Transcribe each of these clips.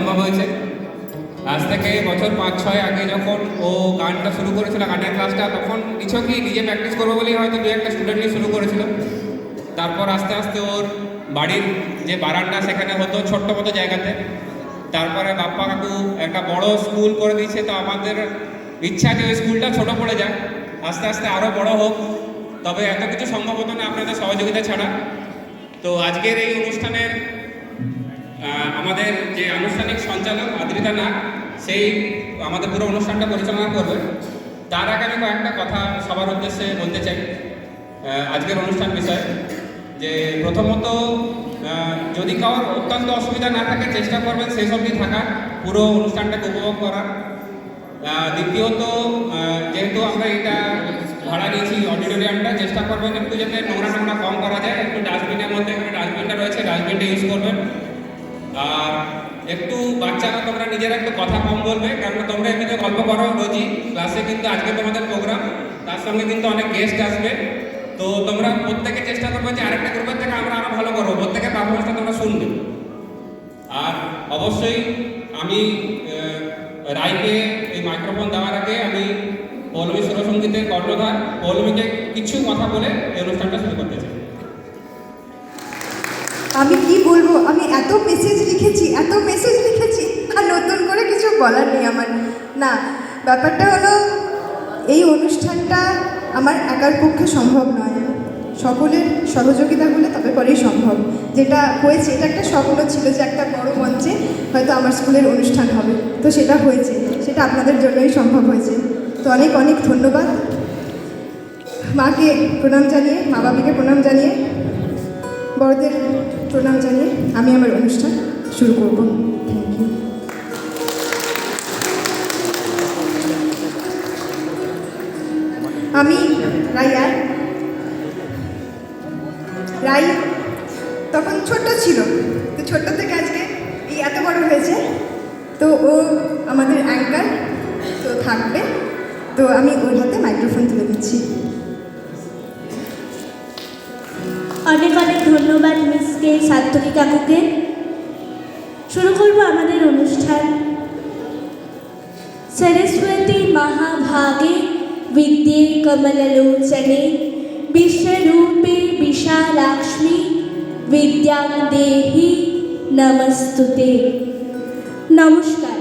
সম্ভব হয়েছে। আজ থেকে বছর 5-6 আগে যখন ও গানটা শুরু করেছিল, গানের ক্লাসটা, তখন কিছু কি নিজে প্র্যাকটিস করবো বলেই হয়তো দু একটা স্টুডেন্ট নিয়ে শুরু করেছিল। তারপর আস্তে আস্তে ওর বাড়ির যে বারান্দা সেখানে হতো ছোট্ট মতো জায়গাতে। তারপরে বাপ্পা কাকু একটা বড় স্কুল করে দিয়েছে, তো আমাদের ইচ্ছা যে ওই স্কুলটা ছোট পড়ে যায়, আস্তে আস্তে আরও বড় হোক। তবে এত কিছু সম্ভব হতো না আপনাদের সহযোগিতা ছাড়া। তো আজকের এই অনুষ্ঠানের আমাদের যে আনুষ্ঠানিক সঞ্চালক আদ্রিতা নাগ, সেই আমাদের পুরো অনুষ্ঠানটা পরিচালনা করবে। তার আগে আমি কয়েকটা কথা সবার উদ্দেশ্যে বলতে চাই আজকের অনুষ্ঠান বিষয়ে। যে প্রথমত, যদি কারোর অত্যন্ত অসুবিধা না থাকে চেষ্টা করবেন শেষ অবধি থাকার, পুরো অনুষ্ঠানটাকে উপভোগ করার। দ্বিতীয়ত, যেহেতু আমরা এটা ভাড়া নিয়েছি অডিটোরিয়ামটা, চেষ্টা করবেন একটু যাতে নোংরা কম করা যায়। একটু ডাস্টবিনের মধ্যে, এখানে ডাস্টবিনটা রয়েছে, ডাস্টবিনটা ইউজ করবেন। আর একটু বাচ্চারা তোমরা নিজেরা একটু কথা কম বলবে, কারণ তোমরা এমনিতে গল্প করো রোজই ক্লাসে, কিন্তু আজকে তোমাদের প্রোগ্রাম, তার সঙ্গে কিন্তু অনেক গেস্ট আসবে। তো তোমরা প্রত্যেকে চেষ্টা করবে যে আরেকটা গ্রুপের থেকে আমরা আরও ভালো করবো, প্রত্যেকের পারফরমেন্সটা তোমরা শুনবে। আর অবশ্যই আমি রায়কে এই মাইক্রোফোন দেওয়ার আগে আমি পৌলমী সুরসঙ্গীতের কর্ণধার পৌলমীকে কিছু কথা বলে এই অনুষ্ঠানটা শুরু করতে চাই। আমি কি বলবো, আমি এত মেসেজ লিখেছি আর নতুন করে কিছু বলার নেই আমার। না, ব্যাপারটা হলো এই অনুষ্ঠানটা আমার একার পক্ষে সম্ভব নয়, সকলের সহযোগিতা হলে তবে পরেই সম্ভব। যেটা হয়েছে, এটা একটা স্বপ্ন ছিল যে একটা বড় মঞ্চে হয়তো আমার স্কুলের অনুষ্ঠান হবে, তো সেটা হয়েছে, সেটা আপনাদের জন্যই সম্ভব হয়েছে। তো অনেক অনেক ধন্যবাদ। মাকে প্রণাম জানিয়ে, মা বাবাকে প্রণাম জানিয়ে, বড়দের প্রণাম জানিয়ে আমি আমার অনুষ্ঠান শুরু করব। Thank you. আমি রাই তখন ছোট্ট ছিল, তো ছোট্ট থেকে আজকে এই এত বড় হয়েছে। তো ও আমাদের অ্যাঙ্কার তো থাকবে, তো আমি ওর হাতে মাইক্রোফোন তুলে দিচ্ছি। অনেক অনেক ধন্যবাদ মিসকে সাত্তরী কাকুকে। শুরু করব আমাদের অনুষ্ঠান। সরস্বতী মহাভাগে বিদ্যে কমললোচনে বিশ্বরূপে বিশালাক্ষ্মী বিদ্যাং দেহি নমস্তুতে। নমস্কার।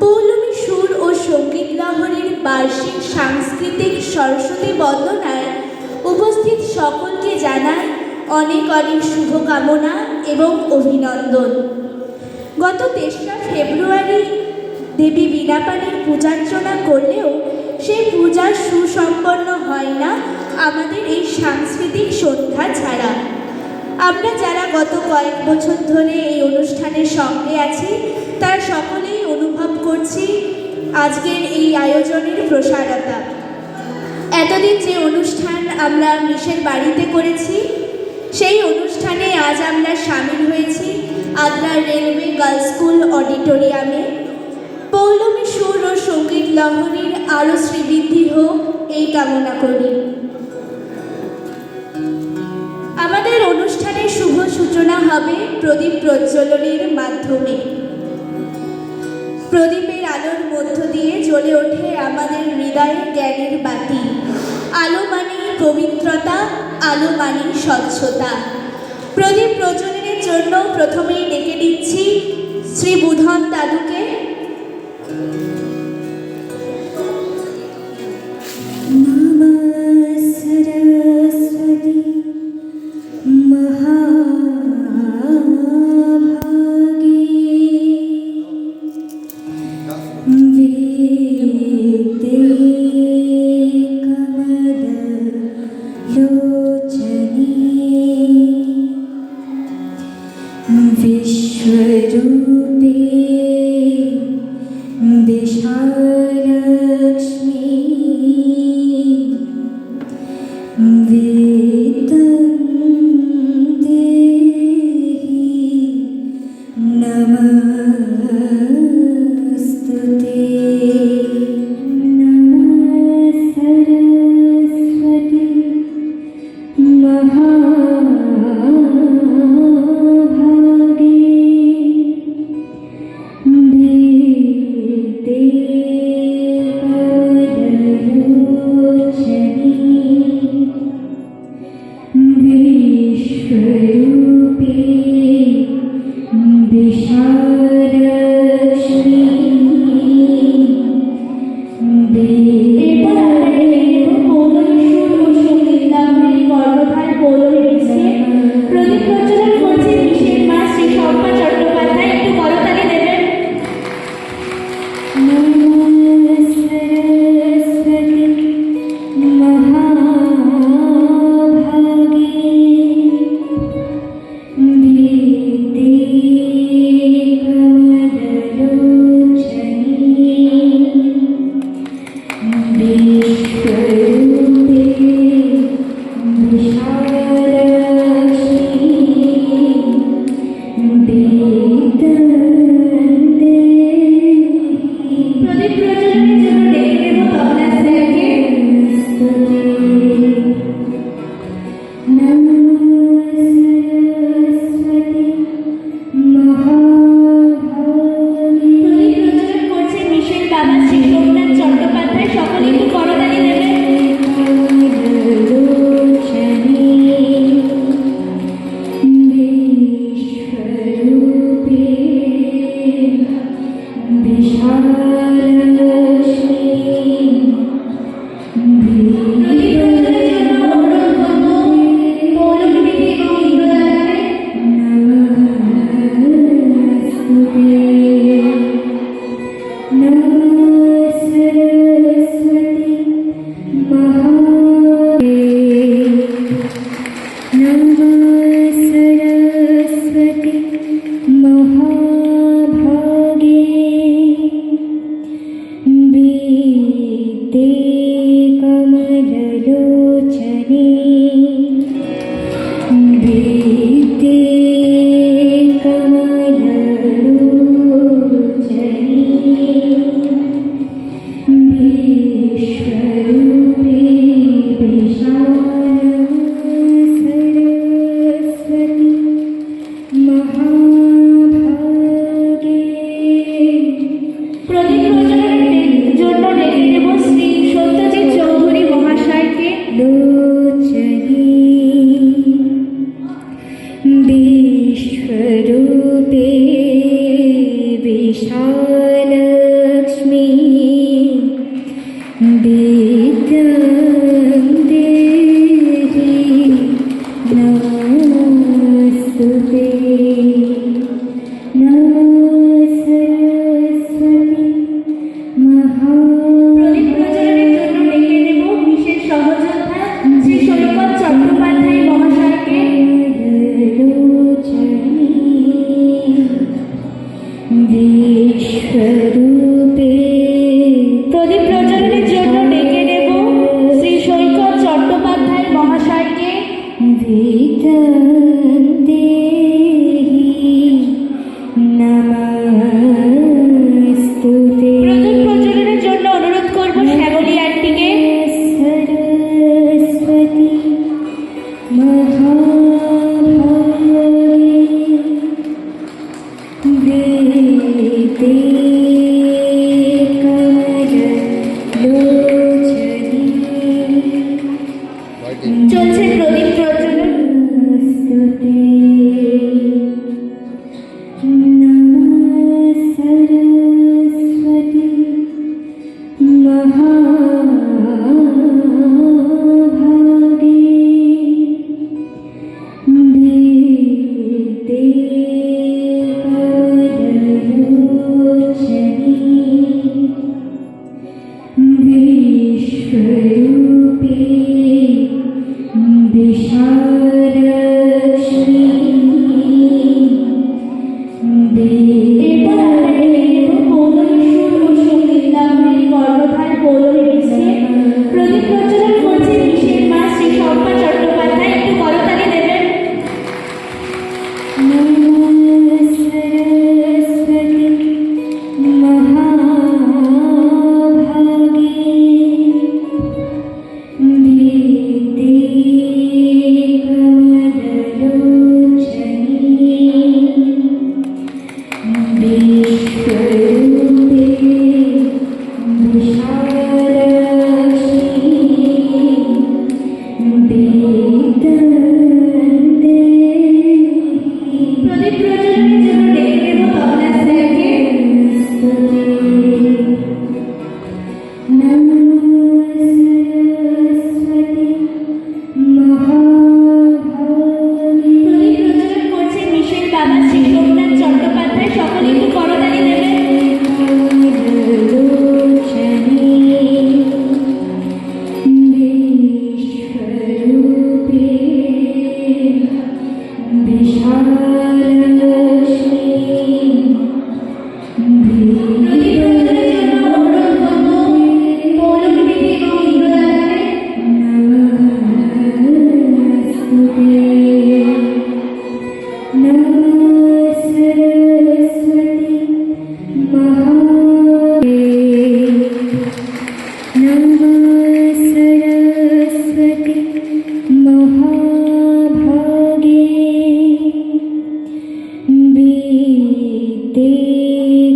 পৌলমী সুর ও সঙ্গীত লহরীর বার্ষিক সাংস্কৃতিক সরস্বতী বন্দনায় উপস্থিত সকলকে জানাই অনেক অনেক শুভকামনা এবং অভিনন্দন। গত 3রা ফেব্রুয়ারি দেবী বীণাপাণির পূজার্চনা করলেও সেই পূজা সুসম্পন্ন হয় না আমাদের এই সাংস্কৃতিক সন্ধ্যা ছাড়া। আমরা যারা গত কয়েক বছর ধরে এই অনুষ্ঠানের সঙ্গে আছি, তারা সকলেই অনুভব করছি আজকের এই আয়োজনের প্রসারতা। এতদিন যে অনুষ্ঠান আমরা মিশের বাড়িতে করেছি, সেই অনুষ্ঠানে আজ আমরা সামিল হয়েছি আদ্রা রেলওয়ে গার্লস স্কুল অডিটোরিয়ামে। পৌলমী সুর ও সঙ্গীত লহরীর আরও শ্রীবৃদ্ধি হোক এই কামনা করি। আমাদের অনুষ্ঠানের শুভ সূচনা হবে প্রদীপ প্রজ্বলনের মাধ্যমে। প্রদীপের আলোর মধ্য দিয়ে জ্বলে ওঠে আমাদের হৃদয়ে জ্ঞানের বাতি। আলো মানেই পবিত্রতা, আলো মানেই স্বচ্ছতা। প্রদীপ প্রজ্বলনের জন্য প্রথমেই ডেকে দিচ্ছি শ্রী বুধন দাদুকে। সরস্বতী মহাভাগে বিদ্যে কমললোচনে বিশ্বরূপে এরপর আপনাদের দেখব পৌলমী সুর ও সঙ্গীত লাবণী কর্ণধার পৌলমী মিশ্রে প্রদীপ প্রজ্বলন করছেন বিশেষ মা শ্রী শম্পা চট্টোপাধ্যায়। একটু করতালি দেবেন। প্রদীপ প্রজ্বলনের জন্য ডেকে নেব তবলা স্যারকে। প্রদীপ প্রজ্বলন করছেন মিশের বাবা শ্রী সোমনাথ চট্টোপাধ্যায়। সকলে একটু করতালি দেবেন। প্রদীপ প্রজ্বলনের জন্য অনুরোধ করব পৌলমী দিদি এবং ইন্দ্রদাদাকে। প্রদীপ প্রজ্বলনের জন্য ডেকে নেব শ্রী সত্যজিৎ চৌধুরী মহাশয়কে। বিশ্বরূপে বিশালক্ষ্মী বিদ্যাং দেহি নমস্তুতে প্রদীপ প্রজ্বলনের জন্য ডেকে নেব বিশেষ সহযোদ্ধা শ্রী সৈকত চট্টোপাধ্যায় মহাশয়কে। বিশ্বরূপে প্রদীপ প্রজ্বলনের জন্য ডেকে নেব শ্রী সৈকত চট্টোপাধ্যায় মহাশয়কে। বিদ্যাং দেহি নমস্তুতে প্রদীপ প্রজ্বলনের জন্য অনুরোধ করব শ্যামলী আন্টিকে। সরস্বতী মহাভাগে দেবী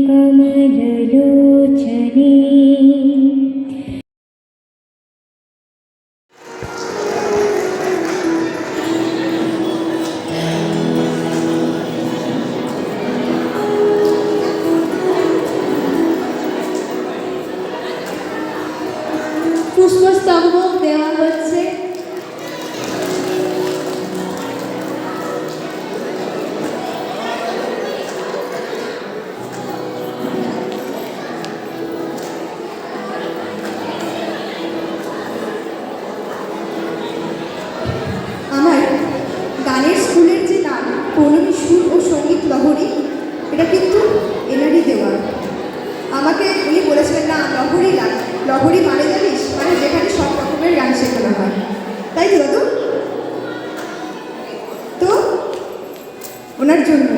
कमललोचने পুষ্পস্তম্ভ দেওয়া হচ্ছে। আমার গানের স্কুলের যে নাম পৌলমী সুর ও সঙ্গীত লহরী, এটা কিন্তু এনারই দেওয়া। আমাকে উনি বলেছিলেন না লহরী লাগ, লহরী মানে জানিস, মানে যেখানে সব রকমের গান শেখানো হয়, তাই তো দাদু? তো ওনার জন্য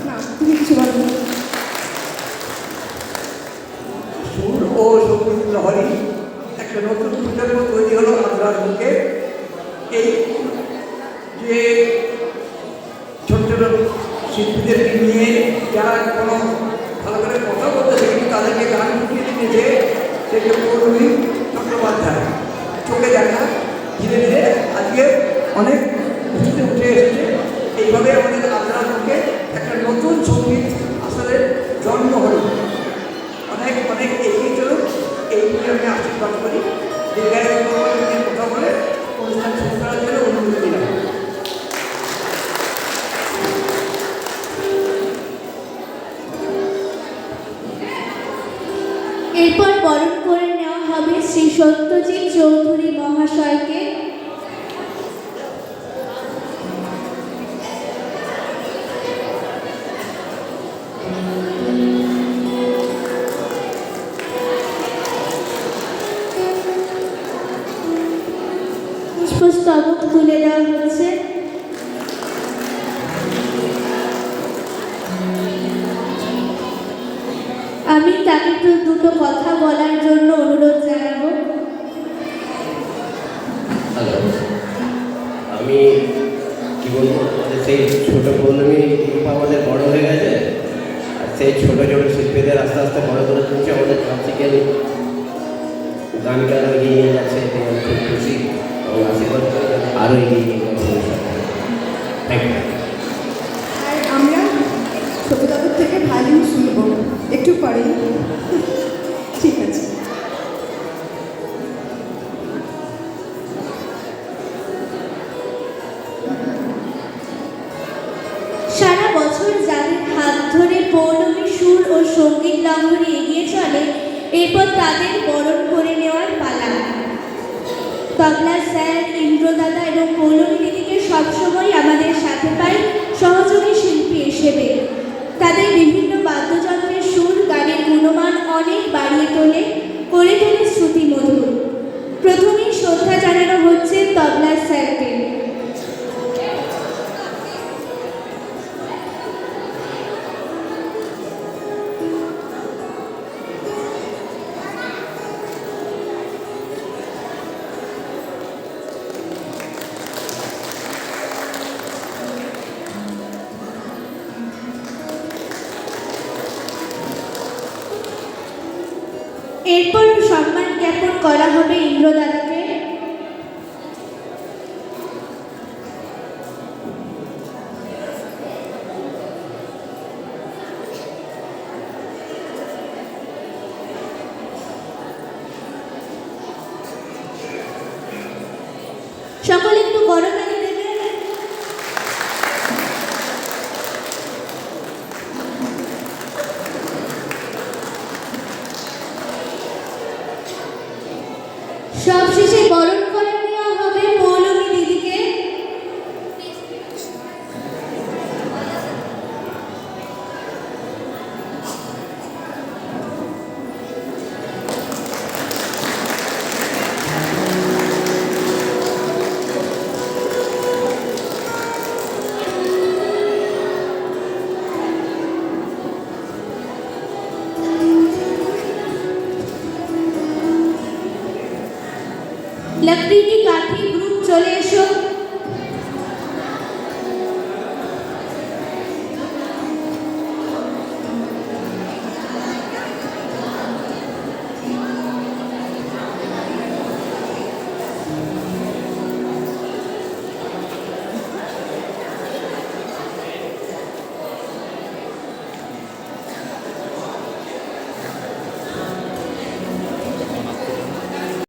না, তুমি কিছু বলো। সুর ও সঙ্গীত লহরী একটা নতুন প্রজন্ম তৈরি হলো আদ্রার বুকে। এই যে ছোট ছোট শিল্পীদেরকে নিয়ে যারা কোনো ভালো করে কথা বলতে শেখেনি তাদেরকে গান শিখিয়ে দিয়েছে সে যে পৌলমী চট্টোপাধ্যায়। চোখে দেখা ধীরে ধীরে আজকে অনেক উঁচুতে উঠে এসেছে। এইভাবে আমাদের আদ্রার বুকে একটা নতুন সঙ্গীত আসলে জন্ম হলো। অনেক অনেক এগিয়ে চলুক, এই নিয়ে আমি আশীর্বাদ করি। দীর্ঘায়ু নিয়ে কথা বলে অনুষ্ঠান শুরু করার জন্য অনুমতি দিলাম। এরপর বরণ করে নেওয়া হবে শ্রী সত্যজিৎ চৌধুরী মহাশয়কে। পুষ্পস্তবক তুলে দেওয়া হচ্ছে। আমি তাকে দুটো কথা বলার জন্য অনুরোধ জানাবো। হ্যালো, আমি কি বলবো, আমাদের সেই ছোটো পৌলমী আমাদের বড় হয়ে গেছে, আর সেই ছোটো ছোটো শিল্পীদের আস্তে আস্তে বড় করে তুলছে। আমাদের ক্লাসিক্যাল গানকে আরও এগিয়ে নিয়ে যাচ্ছে, এতে আমি খুব খুশি এবং আশীর্বাদ করি আরও এগিয়ে নিয়ে যাবো। Thank you. আর আমরা ছোট দাদুর থেকে ভালো শুনবো একটু পরে। ঠিক আছে। সারা বছর যাদের হাত ধরে পৌলমী সুর ও সঙ্গীত লহরী এগিয়ে চলে, এরপর তাদের বরণ করে নেওয়ার পালা। তবলা স্যার, ইন্দ্রদাদা এবং পৌলমী দিদিকে সবসময় আমাদের সাথে পাই সহযোগী শিল্পী হিসেবে। তাদের বিভিন্ন বাদ্যযন্ত্রের সুর গানের গুণমান অনেক বাড়িয়ে তোলে, করে তোলে শ্রুতিমধুর। প্রথমেই শ্রদ্ধা জানানো হচ্ছে তবলা স্যারকে। এরপর সম্মান জ্ঞাপন করা হবে ইন্দ্রদাদাকে। সকলে একটু বড় তালি দেবে। সবশেষে বরণ করে নেওয়া হবে পৌলমী দিদিকে। लकड़ी की काठी ग्रुप चले